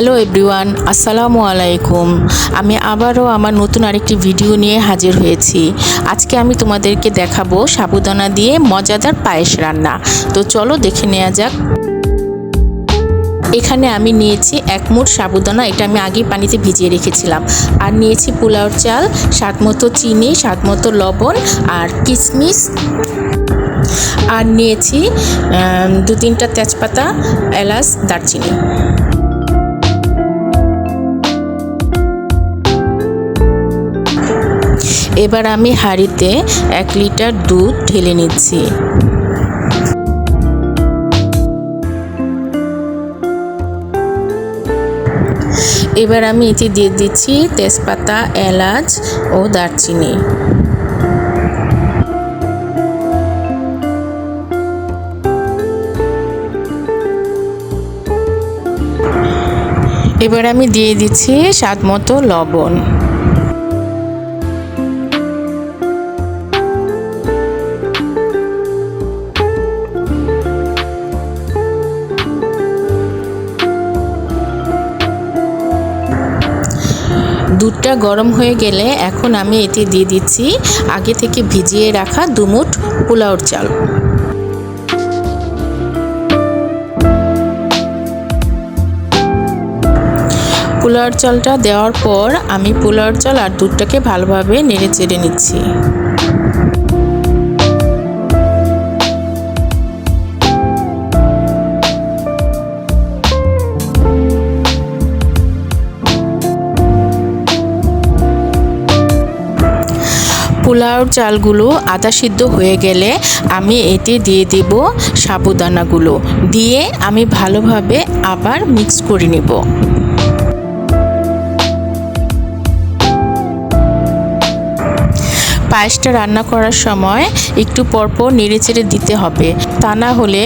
Hello everyone, আসসালামু আলাইকুম। আমি আবারও আমার নতুন আরেকটি ভিডিও নিয়ে হাজির হয়েছি। আজকে আমি তোমাদেরকে দেখাবো সাবুদানা দিয়ে মজাদার পায়েস রান্না। তো চলো দেখে নেওয়া যাক। এখানে আমি নিয়েছি 1 মুঠ সাবুদানা, এটা আমি আগেই পানিতে ভিজিয়ে রেখেছিলাম। আর নিয়েছি পোলাওর চাল, স্বাদমতো চিনি, স্বাদমতো লবণ আর কিশমিশ। আর নিয়েছি 2-3টা তেজপাতা, এলাচ, দারচিনি। এবার আমি হাঁড়িতে 1 লিটার দুধ ঢেলে নিচ্ছি। এবার আমি এতে দিয়ে দিচ্ছি তেজপাতা, এলাচ ও দারচিনি। এবার আমি দিয়ে দিচ্ছি স্বাদমতো লবণ। দুধটা গরম হয়ে গেলে এখন আমি এতে দিয়ে দিচ্ছি আগে থেকে ভিজিয়ে রাখা 2 মুঠ পোলাওর চাল। পোলাওর চালটা দেওয়ার পর আমি পোলাওর চাল আর দুধটাকে ভালোভাবে নেড়ে চেড়ে নিচ্ছি। পোলাওর চালগুলো আধা সিদ্ধ হয়ে গেলে আমি এতে দিয়ে দেব সাবুদানাগুলো, দিয়ে আমি ভালোভাবে আবার মিক্স করে নেব। পায়েসটা রান্না করার সময় একটু পরপর নেড়েচেড়ে দিতে হবে, তা না হলে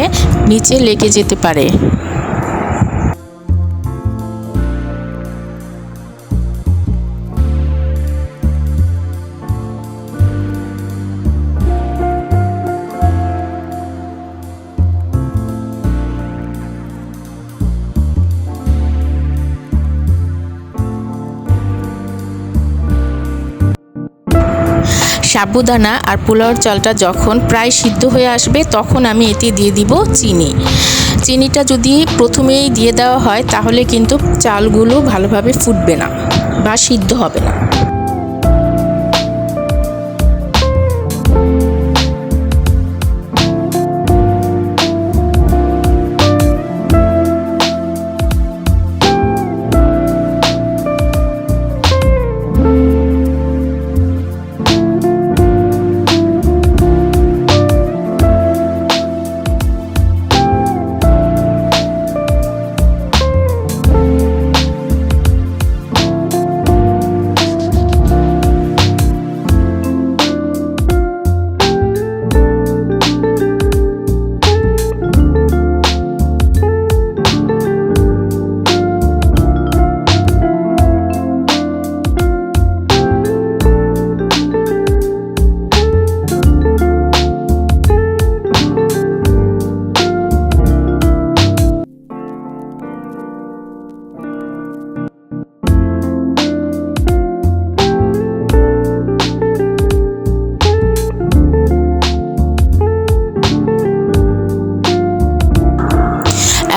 নিচে লেগে যেতে পারে। সাবুদানা আর পোলাওর চালটা যখন প্রায় সিদ্ধ হয়ে আসবে তখন আমি এতে দিয়ে দিব চিনি। চিনিটা যদি প্রথমেই দিয়ে দেওয়া হয় তাহলে কিন্তু চালগুলো ভালোভাবে ফুটবে না বা সিদ্ধ হবে না।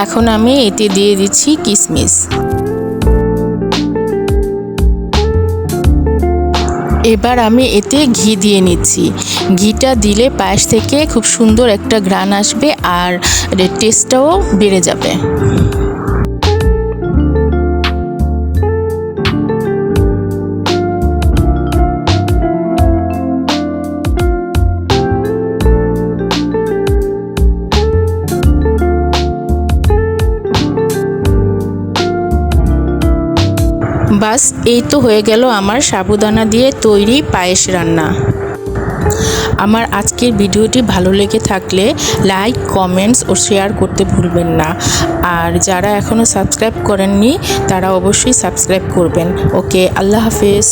এখন আমি এতে দিয়ে দিচ্ছি কিশমিশ। এবার আমি এতে ঘি দিয়ে নিচ্ছি। ঘিটা দিলে পায়েস থেকে খুব সুন্দর একটা ঘ্রাণ আসবে আর টেস্টটাও বেড়ে যাবে। বাস, এই তো হয়ে গেল আমার সাবুদানা দিয়ে তৈরি পায়েস রান্না। আমার আজকের ভিডিওটি ভালো লেগে থাকলে লাইক, কমেন্টস ও শেয়ার করতে ভুলবেন না। আর যারা এখনও সাবস্ক্রাইব করেননি তারা অবশ্যই সাবস্ক্রাইব করবেন। ওকে, আল্লাহ হাফেজ।